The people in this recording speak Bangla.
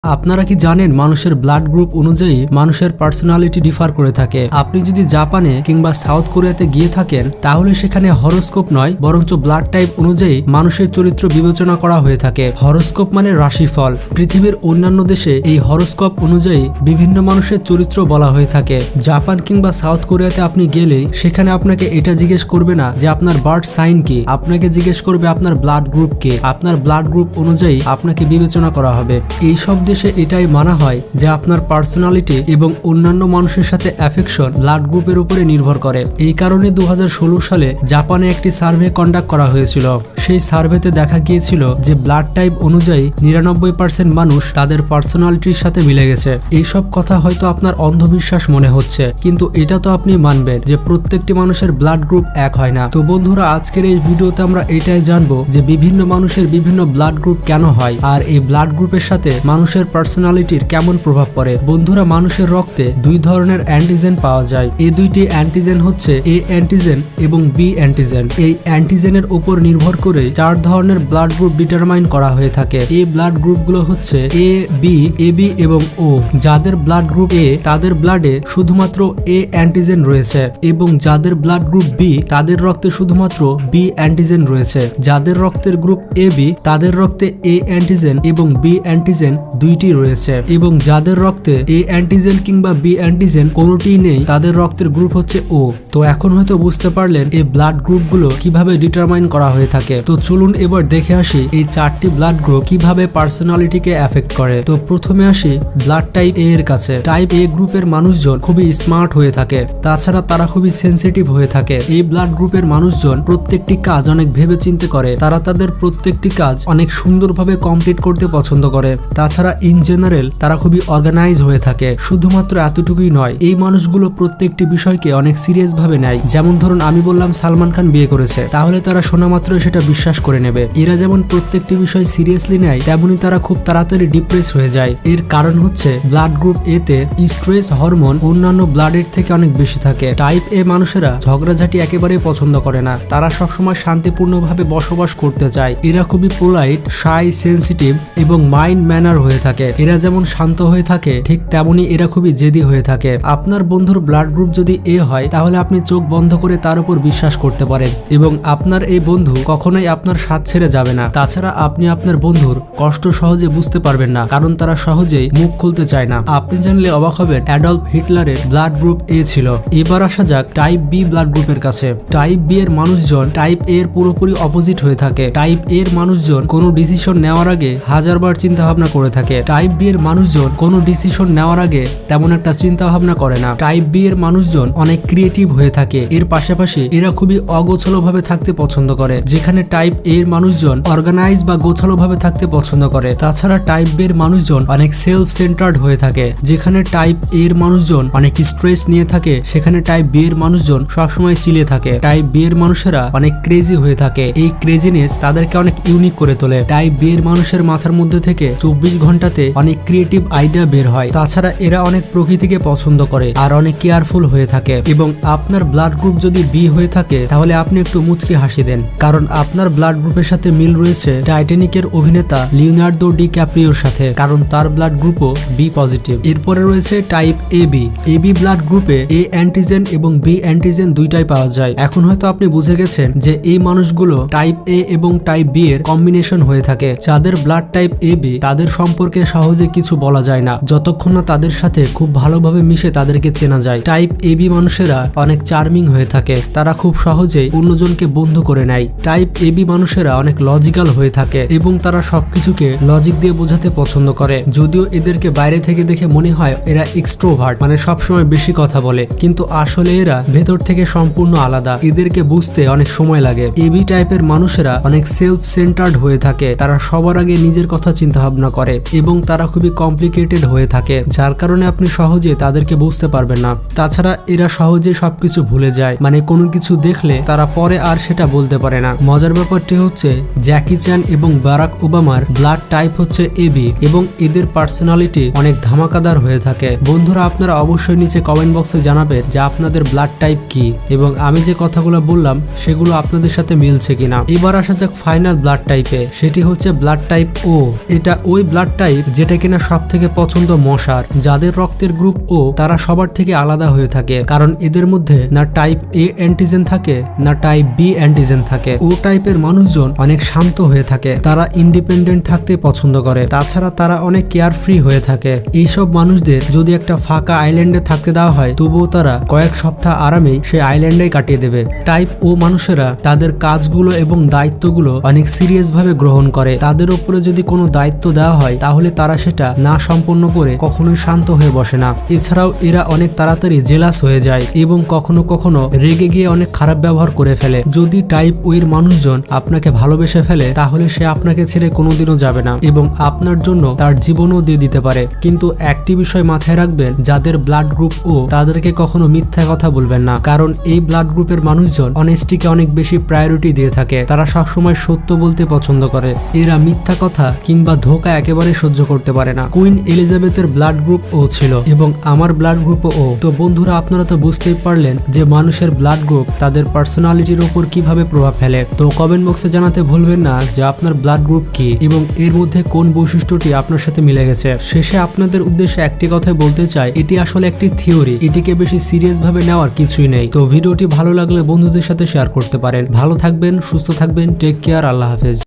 আপনারা কি জানেন মানুষের ব্লাড গ্রুপ অনুযায়ী মানুষের পার্সোনালিটি ডিফার করে থাকে। আপনি যদি জাপানে কিংবা সাউথ কোরিয়াতে গিয়ে থাকেন তাহলে সেখানে হরোস্কোপ নয় বরঞ্চ ব্লাড টাইপ অনুযায়ী মানুষের চরিত্র বিবেচনা করা হয়ে থাকে। হরোস্কোপ মানে রাশিফল। পৃথিবীর অন্যান্য দেশে এই হরোস্কোপ অনুযায়ী বিভিন্ন মানুষের চরিত্র বলা হয়ে থাকে। জাপান কিংবা সাউথ কোরিয়াতে আপনি গেলেই সেখানে আপনাকে এটা জিজ্ঞেস করবে না যে আপনার বার্থ সাইন কি, আপনাকে জিজ্ঞেস করবে আপনার ব্লাড গ্রুপ কি। আপনার ব্লাড গ্রুপ অনুযায়ী আপনাকে বিবেচনা করা হবে। এই সব দেশে এটাই মানা হয় যে আপনার পার্সোনালিটি এবং অন্যান্য মানুষের সাথে অ্যাফেকশন ব্লাড গ্রুপের উপরে নির্ভর করে। এই কারণে 2016 সালে জাপানে একটি সার্ভে কন্ডাক্ট করা হয়েছিল। সেই সার্ভেতে দেখা গিয়েছিল যে ব্লাড টাইপ অনুযায়ী 99% মানুষ তাদের পার্সোনালিটির সাথে মিলে গেছে। এইসব কথা হয়তো আপনার অন্ধবিশ্বাস মনে হচ্ছে, কিন্তু এটা তো আপনি মানবেন যে প্রত্যেকটি মানুষের ব্লাড গ্রুপ এক হয় না। তো বন্ধুরা, আজকের এই ভিডিওতে আমরা এটাই জানবো যে বিভিন্ন মানুষের বিভিন্ন ব্লাড গ্রুপ কেন হয় আর এই ব্লাড গ্রুপের সাথে মানুষের পার্সোনালিটির কেমন প্রভাব পড়ে। বন্ধুরা, মানুষের রক্তে দুই ধরনের অ্যান্টিজেন পাওয়া যায়। এই দুইটি অ্যান্টিজেন হচ্ছে এ অ্যান্টিজেন এবং বি অ্যান্টিজেন। এই অ্যান্টিজেনের উপর নির্ভর করে 4 ধরনের ব্লাড গ্রুপ ডিটারমাইন করা হয়ে থাকে। এই ব্লাড গ্রুপগুলো হচ্ছে এ, বি, এবি এবং ও। যাদের ব্লাড গ্রুপ এ তাদের ব্লাডে শুধুমাত্র এ অ্যান্টিজেন রয়েছে এবং যাদের ব্লাড গ্রুপ বি তাদের রক্তে শুধুমাত্র বি অ্যান্টিজেন রয়েছে। যাদের রক্তের গ্রুপ এ বি তাদের রক্তে এ অ্যান্টিজেন এবং বি অ্যান্টিজেন দুইটি রয়েছে এবং যাদের রক্তে এ অ্যান্টিজেন কিংবা বি অ্যান্টিজেন কোনোটিই নেই তাদের রক্তের গ্রুপ হচ্ছে ও। তো এখন হয়তো বুঝতে পারলেন এই ব্লাড গ্রুপগুলো কিভাবে ডিটারমাইন করা হয়ে থাকে। তো চলুন এবার দেখে আসি এই 4টি ব্লাড গ্রুপ কিভাবে পার্সোনালিটিকে এফেক্ট করে। তো প্রথমে আসি ব্লাড টাইপ এ এর কাছে। টাইপ এ গ্রুপের মানুষজন খুবই স্মার্ট হয়ে থাকে, তাছাড়া তারা খুবই সেনসিটিভ হয়ে থাকে। এই ব্লাড গ্রুপের মানুষজন প্রত্যেকটি কাজ অনেক ভেবে চিন্তে করে। তারা তাদের প্রত্যেকটি কাজ অনেক সুন্দরভাবে কমপ্লিট করতে পছন্দ করে। তাছাড়া ইন জেনারেল তারা খুবই অর্গানাইজ হয়ে থাকে। শুধুমাত্র এতটুকুই নয়, এই মানুষগুলো প্রত্যেকটি বিষয়কে অনেক সিরিয়াস ভাবে নেয়। যেমন ধরুন আমি বললাম সালমান খান বিয়ে করেছে, তাহলে তারা শোনা মাত্র সেটা বিশ্বাস করে নেবে। এরা যেমন প্রত্যেকটি বিষয় সিরিয়াসলি নেয় তেমনি তারা খুব তাড়াতাড়ি ডিপ্রেস হয়ে যায়। এর কারণ হচ্ছে ব্লাড গ্রুপ এ তে স্ট্রেস হরমোন অন্যান্য ব্লাডের থেকে অনেক বেশি থাকে। টাইপ এ মানুষেরা ঝগড়াঝাটি একেবারেই পছন্দ করে না। তারা সবসময় শান্তিপূর্ণভাবে বসবাস করতে চায়। এরা খুবই পোলাইট, শাই, সেনসিটিভ এবং মাইন্ড ম্যানার হয়ে থাকে। এরা যেমন শান্ত হয়ে থাকে ঠিক তেমনি এরা খুবই জেদি হয়ে থাকে। আপনার বন্ধুর ব্লাড গ্রুপ যদি এ হয় তাহলে আপনি চোখ বন্ধ করে তার উপর বিশ্বাস করতে পারেন এবং আপনার এই বন্ধু কখনোই আপনার সাথ ছেড়ে যাবে না। তাছাড়া আপনি আপনার বন্ধুর কষ্ট সহজে বুঝতে পারবেন না, কারণ তারা সহজেই মুখ খুলতে চায় না। আপনি জানলে অবাক হবেন অ্যাডলফ হিটলারের ব্লাড গ্রুপ এ ছিল। এবার আসা যাক টাইপ বি ব্লাড গ্রুপের কাছে। টাইপ বি এর মানুষজন টাইপ এ এর পুরোপুরি অপোজিট হয়ে থাকে। টাইপ এ এর মানুষজন কোনো ডিসিশন নেওয়ার আগে হাজারবার চিন্তা ভাবনা করে থাকে। টাইপ বি এর মানুষজন কোনো ডিসিশন নেওয়ার আগে তেমন একটা চিন্তা ভাবনা করে না। টাইপ বি এর মানুষজন অনেক ক্রিয়েটিভ হয়ে থাকে। এর পাশাপাশি এরা খুবই অগোছালো ভাবে থাকতে পছন্দ করে, যেখানে টাইপ এ এর মানুষজন অর্গানাইজ বা গোছালো ভাবে থাকতে পছন্দ করে। তাছাড়া টাইপ বি এর মানুষজন অনেক সেলফ সেন্টার্ড হয়ে থাকে। যেখানে টাইপ এ এর মানুষজন অনেক স্ট্রেস নিয়ে থাকে সেখানে টাইপ বি এর মানুষজন সবসময় চিলে থাকে। টাইপ বি এর মানুষেরা অনেক ক্রেজি হয়ে থাকে। এই ক্রেজিনেস তাদেরকে অনেক ইউনিক করে তোলে। টাইপ বি এর মানুষের মাথার মধ্যে থেকে 24 ঘন্টাতে অনেক ক্রিয়েটিভ আইডিয়া বের হয়। তাছাড়া এরা অনেক প্রকৃতিকে পছন্দ করে আর অনেক কেয়ারফুল হয়ে থাকে। এবং আপনার ব্লাড গ্রুপ যদি বি হয়ে থাকে তাহলে আপনি একটু মুচকি হাসি দেন, কারণ আপনার ব্লাড গ্রুপের সাথে মিল রয়েছে টাইটানিকের অভিনেতা লিওনার্দো ডি ক্যাপ্রিওর সাথে, কারণ তার ব্লাড গ্রুপও বি পজিটিভ। এরপরে রয়েছে type A B. A B blood গ্রুপে এ অ্যান্টিজেন এবং বি অ্যান্টিজেন দুইটাই পাওয়া যায়। এখন হয়তো আপনি বুঝে গেছেন যে এই মানুষগুলো টাইপ এ এবং টাইপ বি এর কম্বিনেশন হয়ে থাকে। যাদের ব্লাড টাইপ এ বি তাদের সম্পর্কে সহজে কিছু বলা যায় না যতক্ষণ না তাদের সাথে খুব ভালোভাবে মিশে তাদেরকে চেনা যায়। টাইপ এ বি মানুষেরা অনেক চার্মিং হয়ে থাকে। তারা খুব সহজেই অন্যজনকে বন্ধু করে নেয়। টাইপ এ বি মানুষেরা অনেক লজিক্যাল হয়ে থাকে এবং তারা সবকিছুকে লজিক দিয়ে বোঝাতে পছন্দ করে। যদিও এদেরকে বাইরে থেকে দেখে মনে হয় এরা এক্সট্রোভার্ট, মানে সবসময় বেশি কথা বলে, কিন্তু আসলে এরা ভেতর থেকে সম্পূর্ণ আলাদা। এদেরকে বুঝতে অনেক সময় লাগে। এ বি টাইপের মানুষেরা অনেক সেলফ সেন্টার্ড হয়ে থাকে। তারা সবার আগে নিজের কথা চিন্তা ভাবনা করে এবং তারা খুবই কমপ্লিকেটেড হয়ে থাকে, যার কারণে আপনি সহজে তাদেরকে বুঝতে পারবেন না। তাছাড়া এরা সহজে সবকিছু ভুলে যায়, মানে কোনো কিছু দেখলে তারা পরে আর সেটা বলতে পারে না। মজার ব্যাপারটি হচ্ছে জ্যাকি চ্যান এবং বারাক ওবামার ব্লাড টাইপ হচ্ছে এ বি এবং এদের পার্সোনালিটি অনেক ধামাকাদার হয়ে থাকে। বন্ধুরা, আপনারা অবশ্যই নিচে কমেন্ট বক্সে জানাবেন যে আপনাদের ব্লাড টাইপ কি এবং আমি যে কথাগুলো বললাম সেগুলো আপনাদের সাথে মিলছে কিনা। এবার আসা যাক ফাইনাল ব্লাড টাইপে, সেটি হচ্ছে ব্লাড টাইপ ও। এটা ওই ব্লাড টাইপ টাইপ যেটা কিনা সব থেকে পছন্দ মশার, যাদের রক্তের গ্রুপ ও তারা সবার থেকে আলাদা হয়ে থাকে, কারণ এদের মধ্যে না টাইপ এ অ্যান্টিজেন থাকে না টাইপ বি অ্যান্টিজেন থাকে। ও টাইপের মানুষজন অনেক শান্ত হয়ে থাকে, তারা ইন্ডিপেন্ডেন্ট থাকতে পছন্দ করে, তাছাড়া তারা অনেক কেয়ার ফ্রি হয়ে থাকে। এইসব মানুষদের যদি একটা ফাঁকা আইল্যান্ডে থাকতে দেওয়া হয় তবুও তারা কয়েক সপ্তাহ আরামেই সেই আইল্যান্ডে কাটিয়ে দেবে। টাইপ ও মানুষেরা তাদের কাজগুলো এবং দায়িত্বগুলো অনেক সিরিয়াস ভাবে গ্রহণ করে। তাদের উপরে যদি কোনো দায়িত্ব দেওয়া হয় তাহলে তারা সেটা না সম্পন্ন করে কখনোই শান্ত হয়ে বসে না। এছাড়াও এরা অনেক তাড়াতাড়ি জেলাস হয়ে যায় এবং কখনো কখনো রেগে গিয়ে অনেক খারাপ ব্যবহার করে ফেলে। যদি টাইপ ওয়ের মানুষজন আপনাকে ভালোবেসে ফেলে তাহলে সে আপনাকে ছেড়ে কোনোদিনও যাবে না এবং আপনার জন্য তার জীবনও দিয়ে দিতে পারে। কিন্তু একটি বিষয় মাথায় রাখবেন, যাদের ব্লাড গ্রুপ ও তাদেরকে কখনো মিথ্যা কথা বলবেন না, কারণ এই ব্লাড গ্রুপের মানুষজন অনেস্টিকে অনেক বেশি প্রায়োরিটি দিয়ে থাকে। তারা সবসময় সত্য বলতে পছন্দ করে, এরা মিথ্যা কথা কিংবা ধোঁকা একেবারে সহ্য করতে পারে না। কুইন এলিজাবেথের ব্লাড গ্রুপ ও ছিল এবং আমার ব্লাড গ্রুপ ও। তো বন্ধুরা, আপনারা তো বুঝতেই পারলেন যে মানুষের ব্লাড গ্রুপ তাদের পার্সোনালিটির উপর কিভাবে প্রভাব ফেলে। তো কমেন্ট বক্সে জানাতে ভুলবেন না যে আপনার ব্লাড গ্রুপ কি এবং এর মধ্যে কোন বৈশিষ্ট্যটি আপনার সাথে মিলে গেছে। শেষে আপনাদের উদ্দেশ্যে একটি কথাই বলতে চাই, এটি আসলে একটি থিওরি, এটিকে বেশি সিরিয়াস ভাবে নেওয়ার কিছুই নেই। তো ভিডিওটি ভালো লাগলে বন্ধুদের সাথে শেয়ার করতে পারেন। ভালো থাকবেন, সুস্থ থাকবেন, টেক কেয়ার, আল্লাহ হাফেজ।